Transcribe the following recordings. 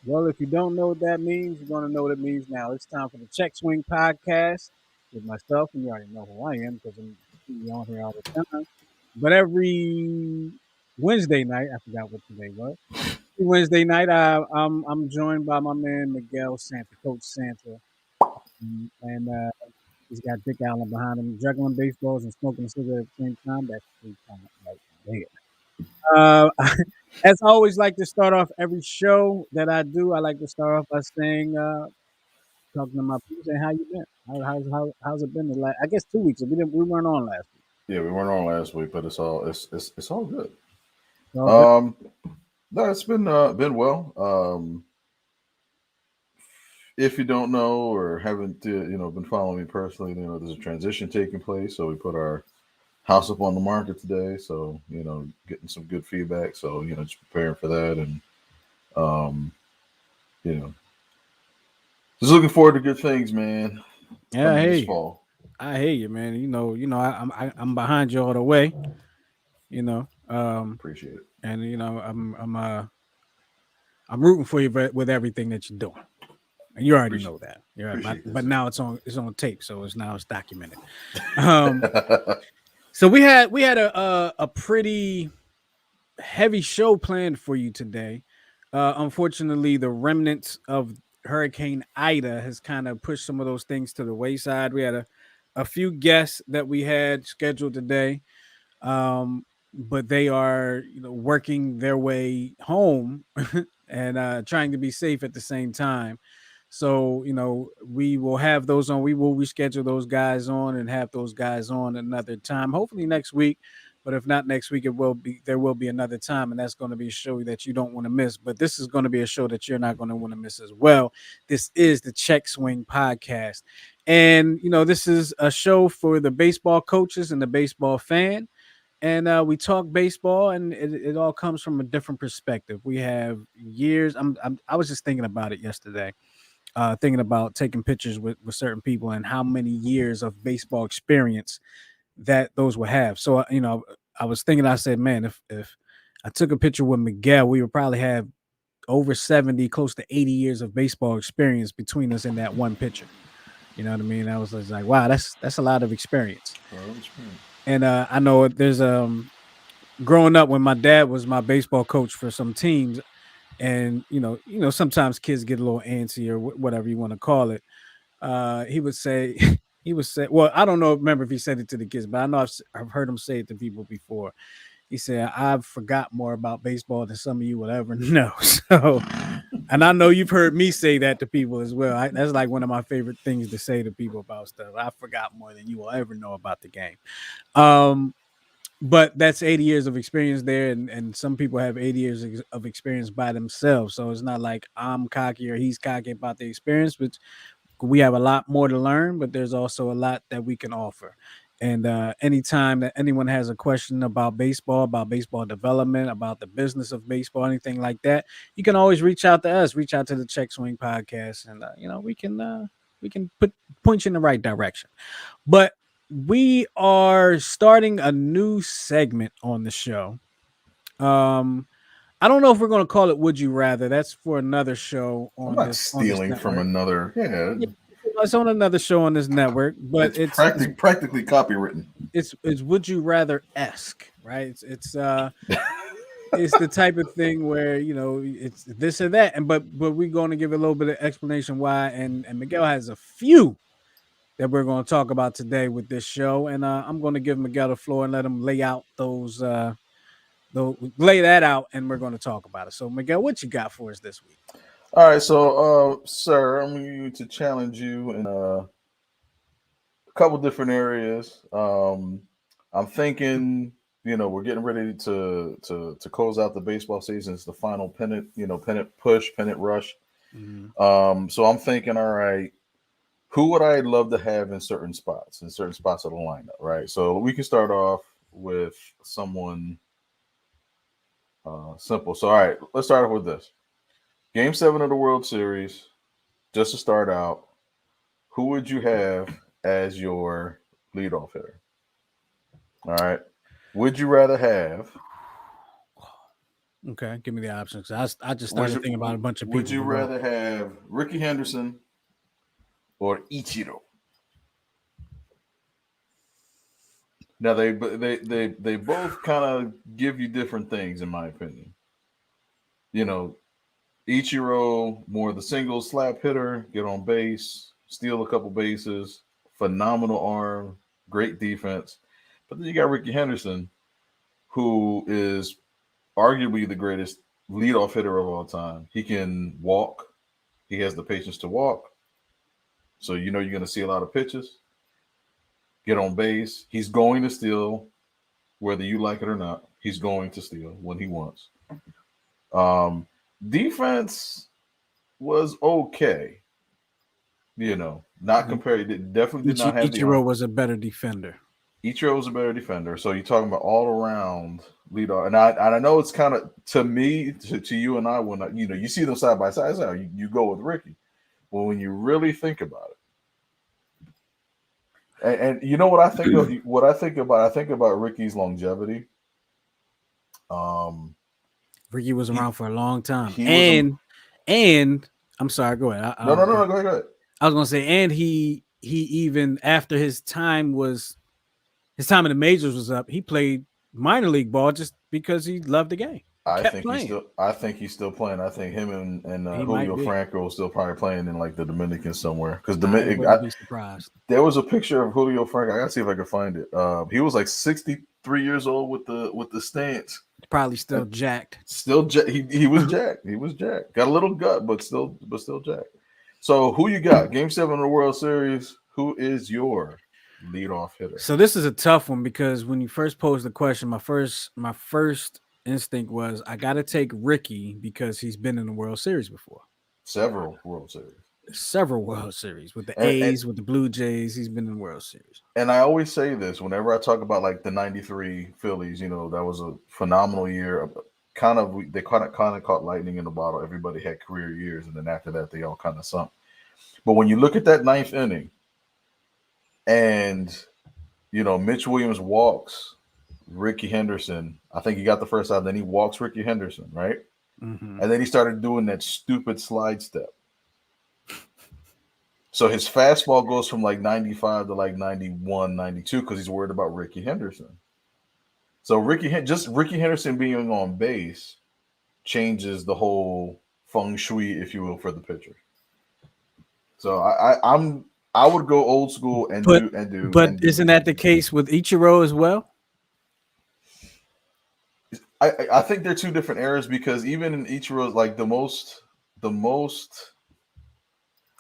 Well, if you don't know what that means, you're going to know what it means now. It's time for the Check Swing Podcast with myself, and you already know who I am because I'm on here all the time. But every Wednesday night, I forgot what today was. Wednesday night, I'm joined by my man Miguel Santa, Coach Santa, and he's got Dick Allen behind him, juggling baseballs and smoking a cigarette at the same time. That's free time right there. Uh, as I always like to start off every show that I do, I like to start off by saying, talking to my people, saying, "How you been? How's it been? I guess 2 weeks. We weren't on last week. Yeah, we weren't on last week, but it's all good. It's all good. Um, no, it's been well. If you don't know or haven't been following me personally, there's a transition taking place. So we put our house up on the market today. So getting some good feedback. So just preparing for that and um, you know just looking forward to good things, man, Yeah, coming this hey, fall. I hear you, man. I'm behind you all the way. You know, Appreciate it. and I'm rooting for you with everything that you're doing. And you already Appreciate know that. You're right, appreciate but this. now it's on tape, so it's documented. Um, so we had a pretty heavy show planned for you today. Unfortunately, the remnants of Hurricane Ida has kind of pushed some of those things to the wayside. We had a few guests that we had scheduled today, but they are working their way home and trying to be safe at the same time. So, we will have those on. We will reschedule those guys on and have those guys on another time, hopefully next week. But if not next week, there will be another time, and that's going to be a show that you don't want to miss. But this is going to be a show that you're not going to want to miss as well. This is the Check Swing Podcast. And this is a show for the baseball coaches and the baseball fan, and we talk baseball, and it all comes from a different perspective. We have years. I was just thinking about it yesterday, thinking about taking pictures with certain people and how many years of baseball experience that those will have. So I was thinking. I said, man, if I took a picture with Miguel, we would probably have over 70, close to 80 years of baseball experience between us in that one picture. You know what I mean? I was just like, wow, that's a lot of experience. Well, experience. And I know there's growing up when my dad was my baseball coach for some teams, and sometimes kids get a little antsy or whatever you want to call it. He would say, he would say, well, I don't know, remember if he said it to the kids, but I know I've heard him say it to people before. He said, I've forgot more about baseball than some of you will ever know. So, and I know you've heard me say that to people as well. That's like one of my favorite things to say to people about stuff. I forgot more than you will ever know about the game. Um, but that's 80 years of experience there, and some people have 80 years of experience by themselves, so it's not like I'm cocky or he's cocky about the experience, but we have a lot more to learn, but there's also a lot that we can offer. And anytime that anyone has a question about baseball development, about the business of baseball, anything like that, you can always reach out to us, reach out to the Check Swing Podcast, and we can point you in the right direction. But we are starting a new segment on the show. Um, I don't know if we're going to call it "Would You Rather." That's for another show I'm on not this stealing from network. another. Yeah, Yeah, it's on another show on this network, but it's practically copywritten. it's "Would You Rather" esque, right? It's the type of thing where it's this or that, and but we're going to give a little bit of explanation why, and Miguel has a few that we're going to talk about today with this show. And I'm going to give Miguel the floor and let him lay out lay that out, and we're going to talk about it. So, Miguel, what you got for us this week? All right, so sir, I'm going to challenge you in a couple different areas. I'm thinking, we're getting ready to close out the baseball season. It's the final pennant, pennant push, pennant rush. Mhm. So I'm thinking, all right, who would I love to have in certain spots of the lineup, right? So we can start off with someone simple. So all right, let's start off with this. Game 7 of the World Series, just to start out, who would you have as your leadoff hitter? All right. Would you rather have Okay, give me the options. I just Would started thinking about a you bunch of would people you to go. rather have Ricky Henderson or Ichiro? Now they both kind of give you different things, in my opinion. You know, Ichiro more the single slap hitter, get on base, steal a couple bases, phenomenal arm, great defense. But then you got Ricky Henderson, who is arguably the greatest leadoff hitter of all time. He can walk. He has the patience to walk. So you know you're going to see a lot of pitches. Get on base. He's going to steal, whether you like it or not. He's going to steal when he wants. Um, defense was okay. Not compared. It definitely did not have the Ichiro arm. was a better defender. Ichiro was a better defender. So you're talking about all around leadoff, and I know it's kind of to me to you and I when you see them side by side, you go with Ricky. Well, when you really think about it, and you know what I think of, I think about Ricky's longevity. Um, Ricky was he around for a long time, he was a and I'm sorry. Go ahead. no, go ahead. I was gonna say, and he even after his time in the majors was up, he played minor league ball just because he loved the game. Kept playing. I think he's still playing. I think him and He might Julio be. Franco are still probably playing in like the Dominican somewhere. Because I wouldn't be surprised. there was a picture of Julio Franco. I gotta see if I can find it. He was like 63 years old with the stance. Probably still And jacked. still, he was jacked. He was jacked. Got a little gut, but still jacked. So who you got? Game 7 of the World Series. Who is your leadoff hitter? So this is a tough one because when you first posed the question, my first instinct was I got to take Ricky because he's been in the World Series before. Several World Series. Several World Series with the And, and A's, with the Blue Jays. He's been in the World Series. and I always say this whenever I talk about like the '93 Phillies. That was a phenomenal year. They kind of caught lightning in the bottle. Everybody had career years, and then after that, they all kind of sunk. But when you look at that ninth inning, and Mitch Williams walks Ricky Henderson. I think he got the first out. Then he walks Ricky Henderson, right? Mm-hmm. And then he started doing that stupid slide step. So his fastball goes from like 95 to like 91, 92 because he's worried about Ricky Henderson. So Ricky Henderson being on base changes the whole feng shui, if you will, for the pitcher. So I would go old school and But do. but isn't that the case with Ichiro as well? I think they're two different eras because even in Ichiro's like the most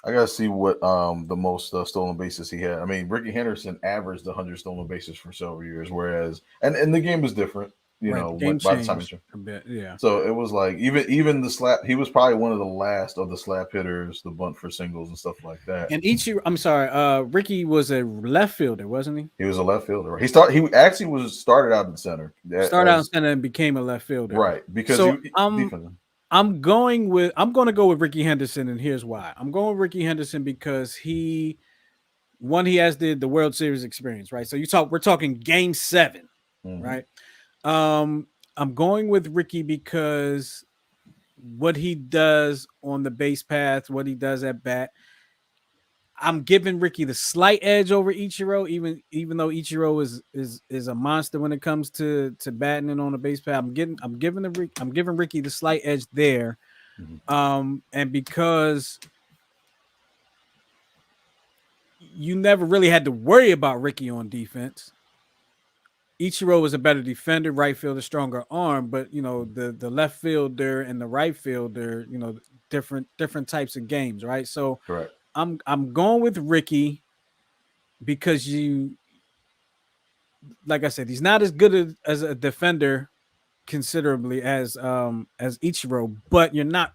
I gotta see what the most stolen bases he had. I mean, Ricky Henderson averaged 100 stolen bases for several years, whereas and the game was different. Right, the game by the time changed a bit. Yeah. so it was like even the slap. He was probably one of the last of the slap hitters, the bunt for singles and stuff like that. And Ichiro, I'm sorry, Ricky was a left fielder, wasn't he? He was a left fielder. He actually was started out in center. Started out in center and became a left fielder. Right because So defense. I'm going to go with Ricky Henderson, and here's why. I'm going with Ricky Henderson because he has the World Series experience, right? So we're talking game 7, Mhm. right? I'm going with Ricky because what he does on the base path, what he does at bat. I'm giving Ricky the slight edge over Ichiro, even though Ichiro is a monster when it comes to batting and on the base path. I'm giving Ricky the slight edge there, and because you never really had to worry about Ricky on defense. Ichiro was a better defender, right fielder, stronger arm, but the left fielder and the right fielder, different types of games, right? So Correct. I'm going with Ricky because like I said, he's not as good as a defender considerably as Ichiro, but you're not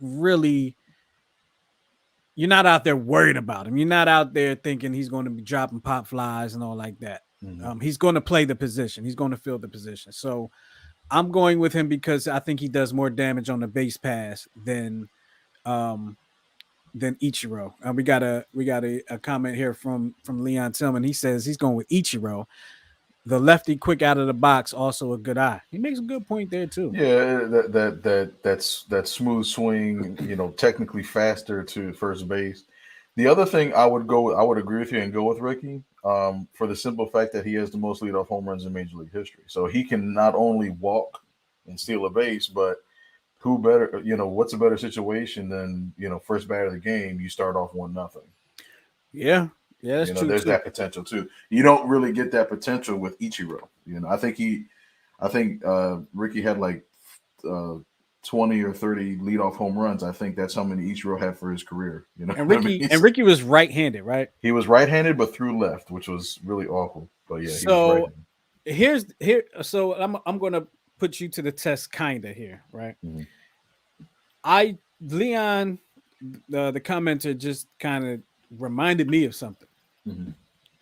out there worried about him. You're not out there thinking he's going to be dropping pop flies and all like that. Mm-hmm. He's going to play the position. He's going to fill the position. So I'm going with him because I think he does more damage on the base pass than Ichiro. We got a comment here from Leon Tillman. He says he's going with Ichiro. the lefty quick out of the box, also a good eye. He makes a good point there too. Yeah, that's that smooth swing. You know, technically faster to first base. The other thing I would agree with you and go with Ricky, for the simple fact that he has the most leadoff home runs in Major League history. So he can not only walk and steal a base, but who better? You know, what's a better situation than first batter of the game? You start off 1-0. Yeah, yeah, that's You know, true there's too. that potential too. You don't really get that potential with Ichiro. You know, I think Ricky had like uh, 20 or 30 leadoff home runs. I think that's how many Ichiro had for his career. You know And what I mean? Ricky was right-handed, right? He was right-handed but threw left, which was really awful. But yeah, he was So right-handed. so I'm gonna put you to the test kinda here, right? Mhm. I Leon, the commenter, just kind of reminded me of something, Mhm.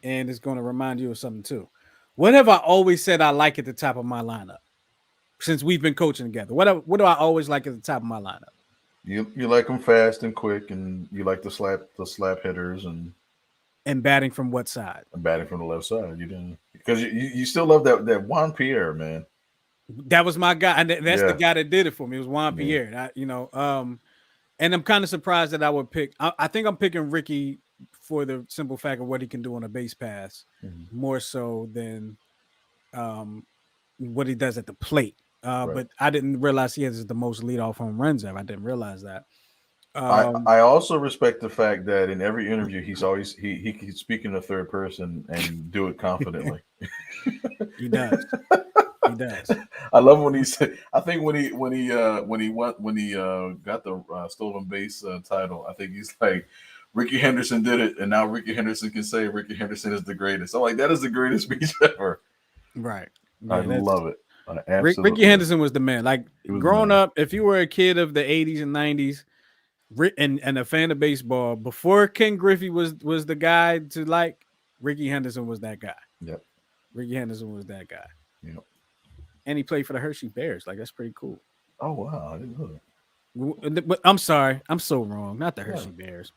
and it's going to remind you of something too. What have I always said I like at the top of my lineup since we've been coaching together? What do I always like at the top of my lineup? You like them fast and quick, and you like the slap hitters And batting from what side? and batting from the left side. You didn't because you still love that Juan Pierre man. That was my guy, and that's the Yeah, guy that did it for me. It was Juan yeah, Pierre. And I'm kind of surprised that I would pick. I think I'm picking Ricky for the simple fact of what he can do on a base pass, mhm, more so than um, what he does at the plate. right. But I didn't realize he has the most leadoff home runs ever. I didn't realize that. Um, I also respect the fact that in every interview he's always he can speak in the third person and do it confidently. he does. He does. I love when he said. I think when he got the stolen base title. I think he's like Ricky Henderson did it, and now Ricky Henderson can say Ricky Henderson is the greatest. I'm like that is the greatest speech ever. Right. I Yeah, that's love it. I Ricky absolutely love it. Henderson was the man. Like He was the growing man. up, if you were a kid of the 80s and 90s, and a fan of baseball, before Ken Griffey was the guy to like, Ricky Henderson was that guy. Yep. Ricky Henderson was that guy. Yep. And he played for the Hershey Bears. Like that's pretty cool. Oh wow, I didn't know that. But I'm sorry, I'm so wrong. Not the Yeah. Hershey Bears.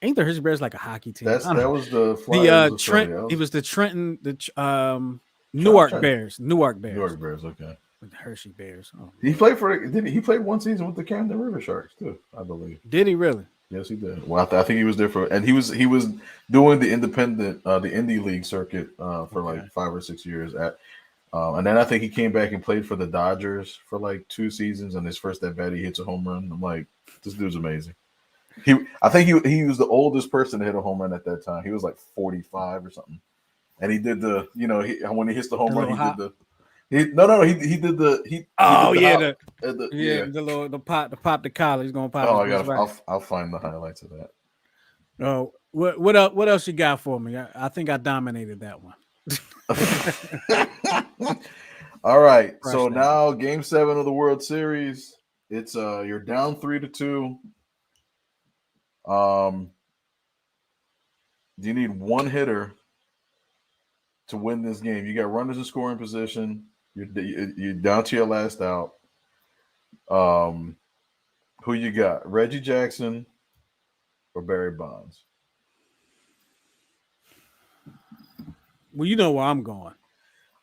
Ain't the Hershey Bears like a hockey team? I don't That know. was the The Flyers of Trent. Philly. I It was was the Trenton. trying, Newark trying Bears. Newark New Bears. York Bears. Okay. With the Hershey Bears. Oh He Lord. played for. Did he played one season with the Camden River Sharks too? I believe. Did he really? Yes, he did. Well, I think he was there for, and he was doing the independent, the indie league circuit for like Okay. 5 or 6 years. And then I think he came back and played for the Dodgers for like 2 seasons. And his first at bat, he hits a home run. I'm like, this dude's amazing. I think he was the oldest person to hit a home run at that time. He was like 45 or something. And he did the, when he hits the The home run, little he did hop. the, no, he did the, he Oh did the yeah, hop. Yeah. the pop the collar. He's gonna pop Oh, his I best got. right. I'll find the highlights of that. Oh, what else you got for me? I think I dominated that one. All right. Crush So that one. now game 7 of the World Series. It's you're down 3-2. Um you need one hitter to win this game. You got runners in scoring position. You're down to your last out. Um who you got? Reggie Jackson or Barry Bonds? Well, you know where I'm going.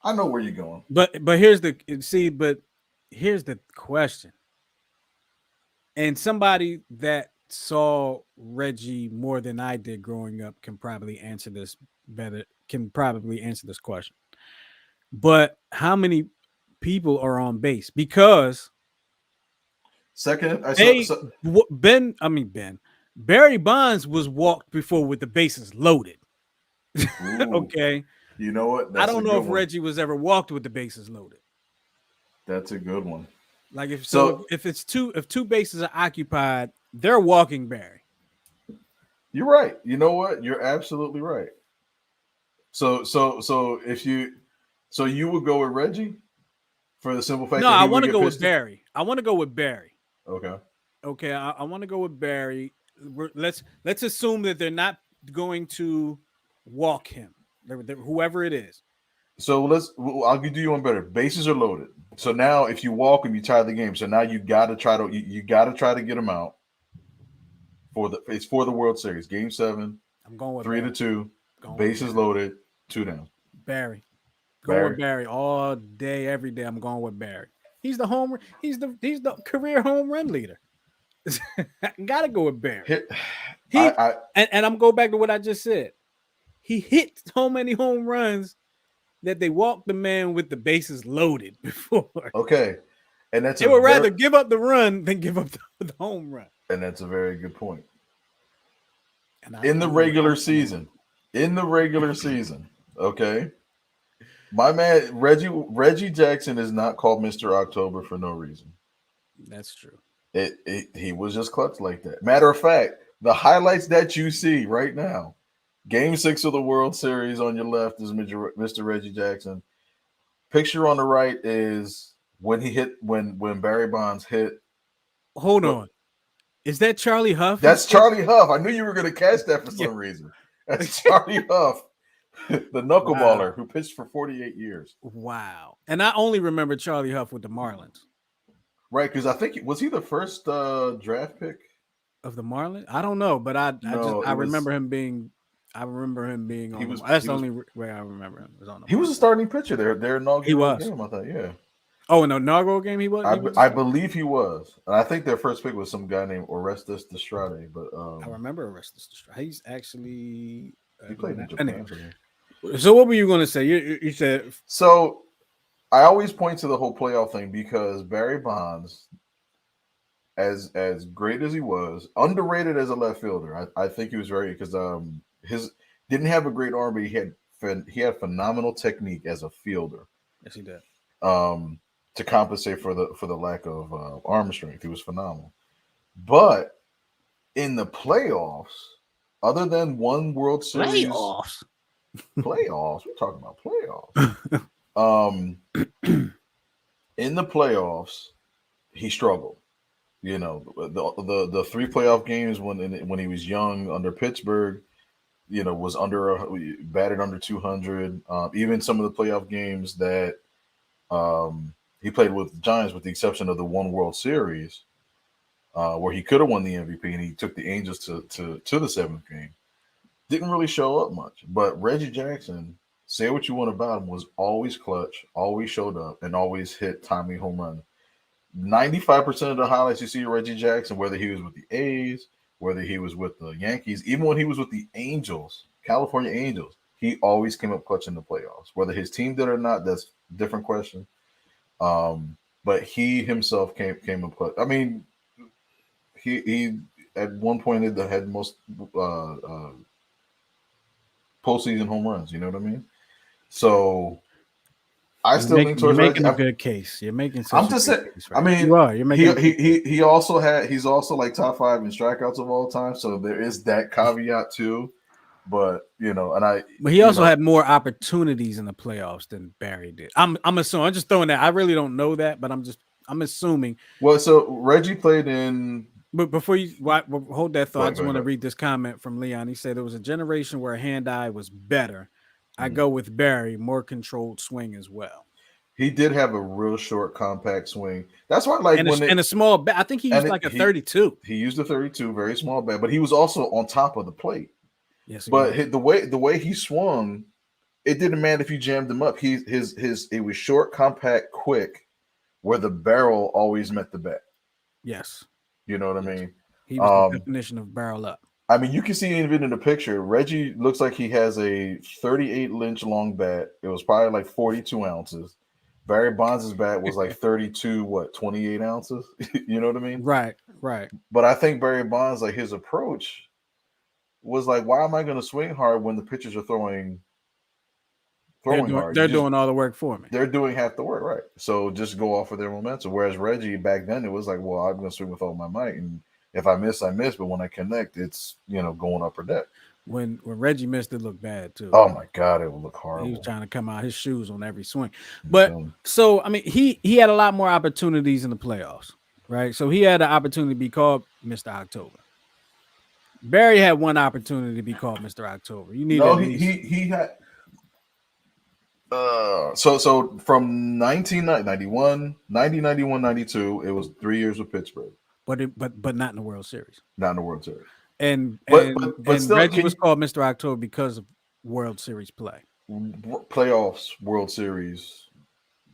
I know where you're going. But here's the question. And somebody that saw Reggie more than I did growing up can probably answer this better. Can probably answer this question. But how many people are on base? Because Second, I saw they so, Ben, I mean Ben, Barry Bonds was walked before with the bases loaded. ooh, Okay, you know what? I That's a don't know good if one. Reggie was ever walked with the bases loaded. That's a good one. Like So if two bases are occupied, they're walking Barry. you're right. You know what? You're absolutely right. So if you so you would go with Reggie for the simple fact No, that I he would want to get go with pissed. Barry. I want to go with Barry. Okay. Okay, I want to go with Barry. Let's assume that they're not going to walk him, whoever it is. So I'll do you one better. Bases are loaded. So now if you walk him, you tie the game. So now you gotta try to you gotta try to get him out for the World Series. Game 7, I'm going with three to Barry. two, Going with bases Barry. loaded, 2 down. Barry. Going with Barry all day, every day. I'm going with Barry. He's the career home run leader. Gotta go with Barry. And I'm going back to what I just said. He hit so many home runs that they walked the man with the bases loaded before. Okay. And they would rather give up the run than give up the home run. And that's a very good point. In the regular season, okay, my man Reggie Jackson is not called Mr. October for no reason. That's true. He was just clutch like that. Matter of fact, the highlights that you see right now, Game 6 of the World Series on your left is Mr. Reggie Jackson. Picture on the right is when Barry Bonds hit. Hold on. Is that Charlie Huff? That's Charlie Huff. I knew you were going to catch that for some reason. That's Charlie Huff, the knuckleballer who pitched for 48 years. Wow. And I only remember Charlie Huff with the Marlins. Right, because I think was he the first draft pick of the Marlins? I don't know, but I remember him being. I remember him being. That's the only way I remember him. He was a starting pitcher there. Their inaugural game, I thought. Yeah. Oh, in the inaugural game, he was. I believe he was, and I think their first pick was some guy named Orestes Destrade. But I remember Orestes Destrade. He's actually he played in Japan. So what were you going to say? You said so. I always point to the whole playoff thing because Barry Bonds, as great as he was, underrated as a left fielder. I think he was very because his didn't have a great arm, but he had phenomenal technique as a fielder. Yes, he did. To compensate for the lack of arm strength, he was phenomenal. But in the playoffs, other than one World Series, playoffs, we're talking about playoffs. In the playoffs, he struggled. You know, the 3 playoff games when he was young under Pittsburgh, you know, was batted under 200. Even some of the playoff games that he played with the Giants, with the exception of the one World Series, where he could have won the MVP and he took the Angels to the 7th game, didn't really show up much. But Reggie Jackson, say what you want about him, was always clutch, always showed up, and always hit timely home run. 95% of the highlights you see of Reggie Jackson, whether he was with the A's, whether he was with the Yankees, even when he was with the Angels, California Angels, he always came up clutch in the playoffs. Whether his team did or not, that's a different question. But he himself came up clutch. I mean, he at one point had most postseason home runs. You know what I mean? So I still lean towards Reggie. You're making a good case. You're making. I'm just saying. Right? I mean, you are. You're making. He's also like top 5 in strikeouts of all time. So there is that caveat too. But you know, but he also had more opportunities in the playoffs than Barry did. I'm assuming. I'm just throwing that. I really don't know that, but I'm assuming. Well, so Reggie played in. But before you hold that thought, I just want to read this comment from Leon. He said there was a generation where hand-eye was better. I go with Barry, more controlled swing as well. He did have a real short, compact swing. That's why, and a small bat. I think he used a 32. He used a 32, very small bat, but he was also on top of the plate. Yes, but the way he swung, it didn't matter if you jammed him up. It was short, compact, quick, where the barrel always met the bat. Yes, you know what I mean. He was the definition of barrel up. I mean, you can see even in the picture, Reggie looks like he has a 38-inch long bat. It was probably like 42 ounces. Barry Bonds' bat was like 28 ounces. You know what I mean? Right. But I think Barry Bonds, like his approach was like, why am I going to swing hard when the pitchers are throwing hard? They're doing all the work for me. They're doing half the work, right? So just go off of their momentum. Whereas Reggie back then, it was like, well, I'm going to swing with all my might, and if I miss, I miss. But when I connect, it's going upper deck. When Reggie missed, it looked bad too. Oh my God, it would look horrible. He was trying to come out his shoes on every swing. But so I mean, he had a lot more opportunities in the playoffs, right? So he had an opportunity to be called Mr. October. Barry had one opportunity to be called Mr. October. You need he had. So from 1991, 92, it was 3 years with Pittsburgh. But not in the World Series. Not in the World Series. And still, Reggie was called Mr. October because of World Series play. playoffs, World Series,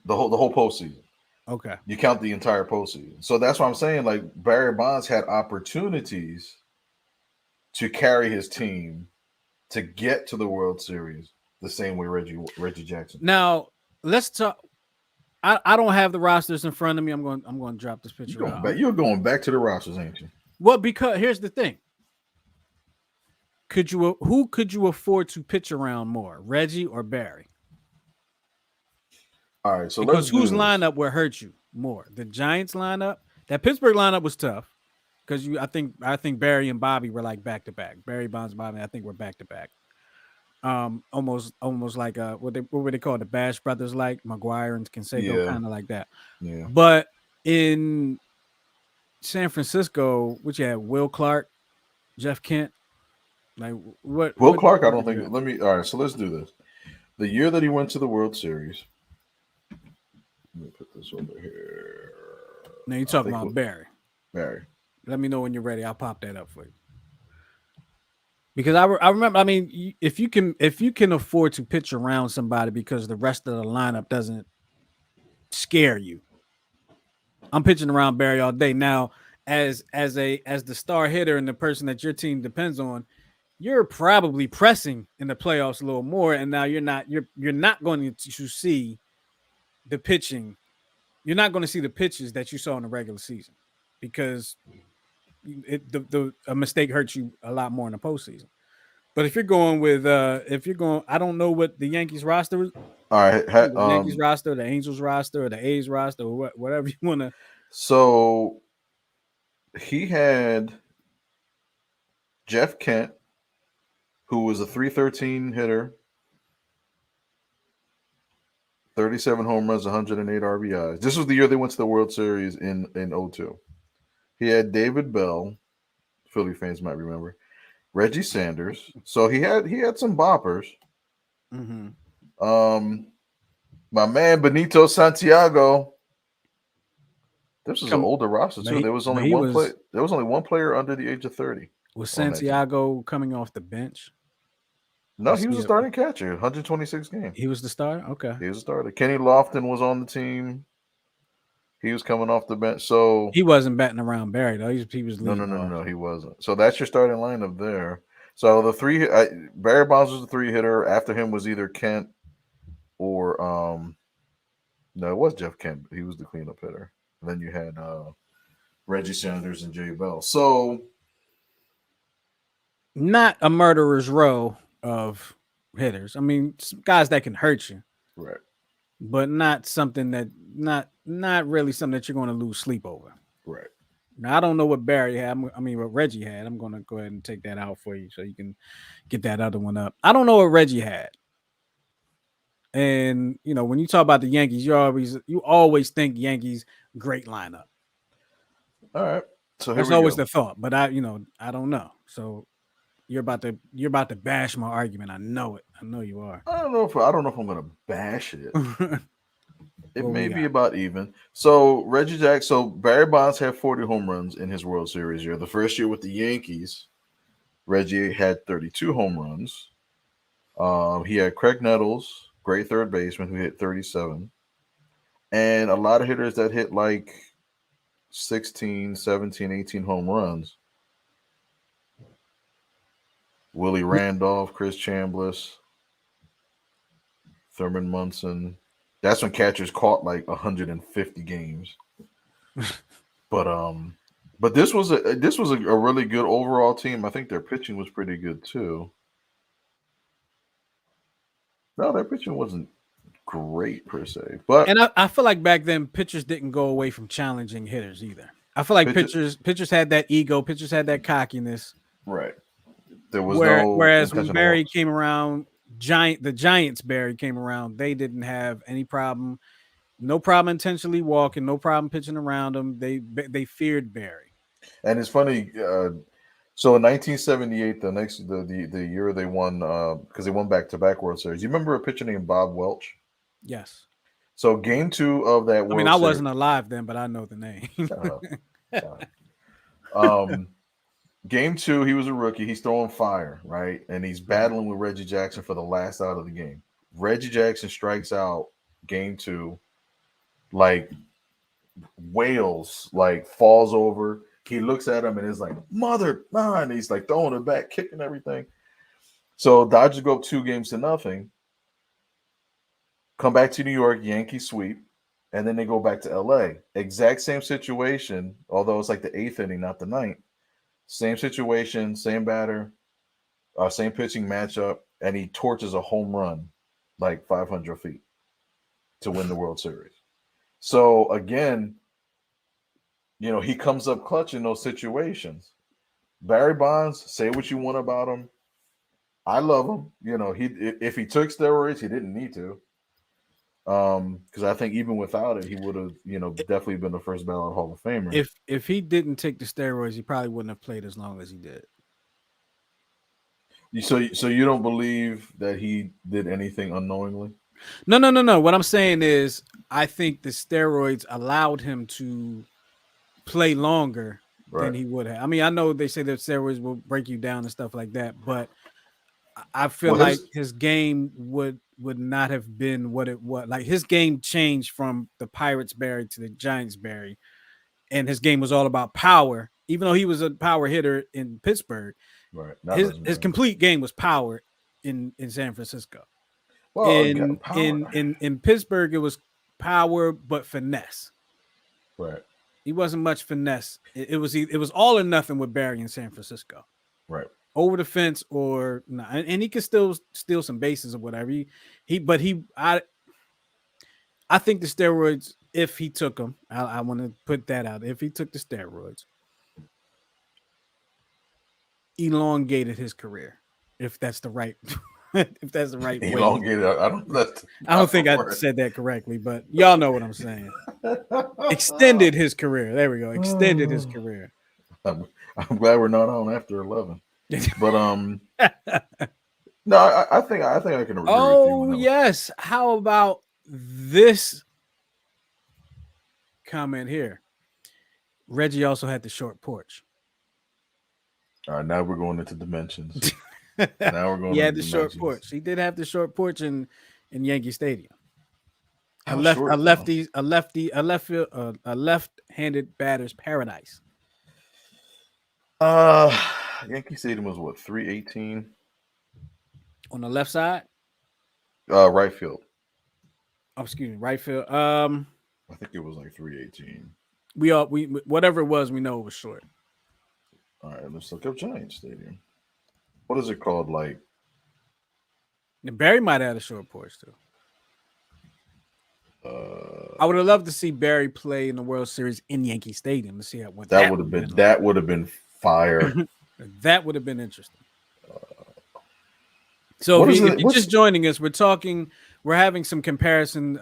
the whole postseason. Okay. You count the entire postseason. So that's what I'm saying. Like Barry Bonds had opportunities to carry his team to get to the World Series the same way Reggie Jackson. Now let's talk. I don't have the rosters in front of me. I'm going to drop this picture out. You're going back to the rosters, ain't you? Well, because here's the thing. Who could you afford to pitch around more, Reggie or Barry? All right, so let's Because do whose this. lineup will hurt you more? The Giants lineup. That Pittsburgh lineup was tough because I think Barry and Bobby were like back to back. Barry Bonds, Bobby, I think we're back to back. Almost like what were they called? The Bash Brothers, like McGuire and Canseco, Yeah, kind of like that. yeah. But in San Francisco, which you had Will Clark, Jeff Kent, like Will Clark, I what don't did you think. have? Let me. All right, so let's do this. The year that he went to the World Series. Let me put this over here. Now you're I talking think about Barry. Barry. Let me know when you're ready. I'll pop that up for you. Because I remember, I mean, if you can afford to pitch around somebody because the rest of the lineup doesn't scare you, I'm pitching around Barry all day. Now, as the star hitter and the person that your team depends on, you're probably pressing in the playoffs a little more, and now you're not going to see the pitching. You're not going to see the pitches that you saw in the regular season because a mistake hurts you a lot more in the postseason. But if you're going, I don't know what the Yankees roster is. All right. The Yankees roster, the Angels roster, or the A's roster, or whatever you want to. So he had Jeff Kent, who was a 313 hitter, 37 home runs, 108 RBIs. This was the year they went to the World Series in '02. He had David Bell, Philly fans might remember, Reggie Sanders. So he had some boppers. Mm-hmm. Um, my man Benito Santiago. This was an Come, older roster but too. he, There was but only he one was play. There was only one player under the age of 30 was on that team. Santiago coming off the bench. No, he was a starting catcher. 126 games. He was the star. Okay, He was a starter. Kenny Lofton was on the team. He was coming off the bench. So he wasn't batting around Barry though. He was no, no, leading no, no, off. no, he wasn't. So that's your starting lineup there. So the three Barry Bonds was the three hitter. After him was either Kent or no, it was Jeff Kent. He was the cleanup hitter. And then you had Reggie Sanders and Jay Bell. So Not a murderer's row of hitters. I mean, some guys that can hurt you, right, but not something that not really something that you're going to lose sleep over. right. Now I don't know what Barry had. I mean, what Reggie had. I'm going to go ahead and take that out for you so you can get that other one up. I don't know what Reggie had. And when you talk about the Yankees, you always think Yankees great lineup. All right. So here That's we always go. the thought, but I don't know. So you're about to bash my argument. I know it. I know you are. I don't know if I'm gonna bash it. It What may we be got? about even. So Reggie Jack. So Barry Bonds had 40 home runs in his World Series year. The first year with the Yankees, Reggie had 32 home runs. He had Craig Nettles, great third baseman, who hit 37, and a lot of hitters that hit like 16, 17, 18 home runs. Willie Randolph, Chris Chambliss, Thurman Munson. That's when catchers caught like 150 games. But this was a really good overall team. I think their pitching was pretty good too. No, their pitching wasn't great per se, but And I feel like back then pitchers didn't go away from challenging hitters either. I feel like pitch pitchers had that ego, pitchers had that cockiness. right. There was no Whereas when intentional Barry walks. came around, the Giants Barry came around, they didn't have any problem, no problem intentionally walking, no problem pitching around them. They feared Barry. And it's funny. So in 1978, the year they won because they won back-to-back World Series. You remember a pitcher named Bob Welch? Yes. So game two of that I mean, World I Series. wasn't alive then, but I know the name. Shut up. Shut up. Game two, he was a rookie. He's throwing fire, right? And he's battling with Reggie Jackson for the last out of the game. Reggie Jackson strikes out game 2, like wails, like falls over. He looks at him and is like, "Mother, nah," and he's like throwing it back, kicking everything. So Dodgers go up 2-0. Come back to New York, Yankee sweep, and then they go back to LA. Exact same situation, although it's like the 8th inning, not the ninth. Same situation, same batter, same pitching matchup, and he torches a home run like 500 feet to win the World Series. So again, he comes up clutch in those situations. Barry Bonds, say what you want about him. I love him. He if he took steroids, he didn't need to. Because I think even without it, he would have, definitely been the first ballot Hall of Famer. If he didn't take the steroids, he probably wouldn't have played as long as he did. So you don't believe that he did anything unknowingly? No. What I'm saying is, I think the steroids allowed him to play longer than he would have. I mean, I know they say that steroids will break you down and stuff like that, but I feel like his game would not have been what it was. Like his game changed from the Pirates Barry to the Giants Barry, and his game was all about power. Even though he was a power hitter in Pittsburgh, right? His complete game was power in San Francisco. Well, in Pittsburgh, it was power but finesse. Right. He wasn't much finesse. It was all or nothing with Barry in San Francisco. Right. Over the fence or not, and he could still steal some bases or whatever. I think the steroids, if he took them, I want to put that out. If he took the steroids, elongated his career. If that's the right, if that's the right elongated. Way. I don't think I said that correctly, but y'all know what I'm saying. Extended his career. There we go. Extended his career. I'm glad we're not on after 11. But no, I think I can agree with you. Oh yes. How about this comment here? Reggie also had the short porch. All right, now we're going into dimensions. Now we're going. He had the short porch. He did have the short porch in Yankee Stadium. A left-handed batter's paradise. Yankee Stadium was what, 318 on the left side? Right field. Oh, excuse me, right field. I think it was like 318. We whatever it was, we know it was short. All right, let's look up Giant Stadium. What is it called? Like, Barry might have had a short porch too. I would have loved to see Barry play in the World Series in Yankee Stadium to see what that would have been. That would have been fire. That would have been interesting. So if you're just joining us, we're having some comparison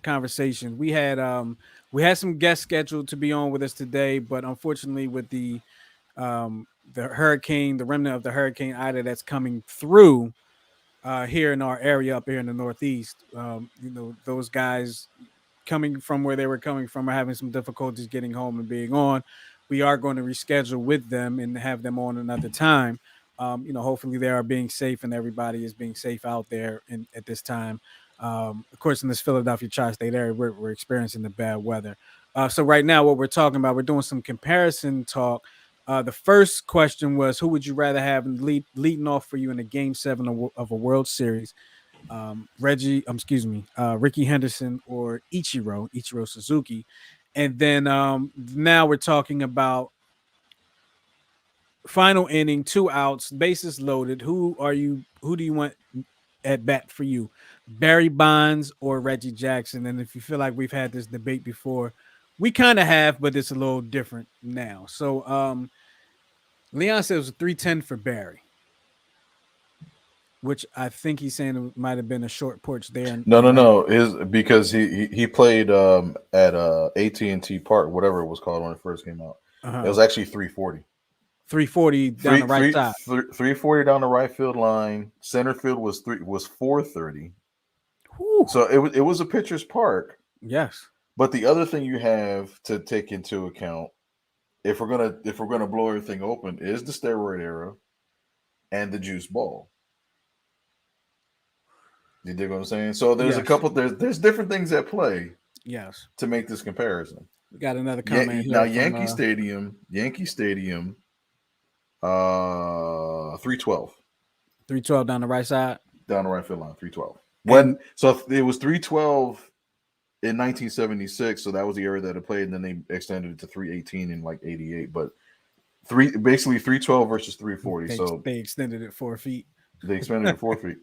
conversation. We had some guests scheduled to be on with us today, but unfortunately with the hurricane, the remnant of the Hurricane Ida that's coming through here in our area up here in the Northeast, those guys coming from where they were coming from are having some difficulties getting home and being on. We are going to reschedule with them and have them on another time. Hopefully they are being safe and everybody is being safe out there at this time. Of course, in this Philadelphia tri-state area, we're experiencing the bad weather. So right now, what we're talking about, we're doing some comparison talk. The first question was, who would you rather have leading off for you in a Game 7 of a World Series? Ricky Henderson or Ichiro Suzuki. And then now we're talking about final inning, 2 outs, bases loaded. Who do you want at bat for you? Barry Bonds or Reggie Jackson? And if you feel like we've had this debate before, we kind of have, but it's a little different now. So Leon says it was 310 for Barry, which I think he's saying it might have been a short porch there. No. Because he played at AT&T Park, whatever it was called when it first came out. It was actually 340. 340 down the right side. 340 down the right field line. Center field was 430. Whew. So it was a pitcher's park. Yes. But the other thing you have to take into account, if we're gonna blow everything open, is the steroid era and the juice ball. You dig what I'm saying? So there's a Yes. couple. There's different things at play Yes. to make this comparison. We got another Yeah. comment Now here from Yankee Stadium, 312 312 down the right side. down the right field line, 312. And It was 312 in 1976, so that was the era that it played, and then they extended it to 318 in like 88. But basically 312 versus 340. So they extended it 4 feet. they expanded it 4 feet.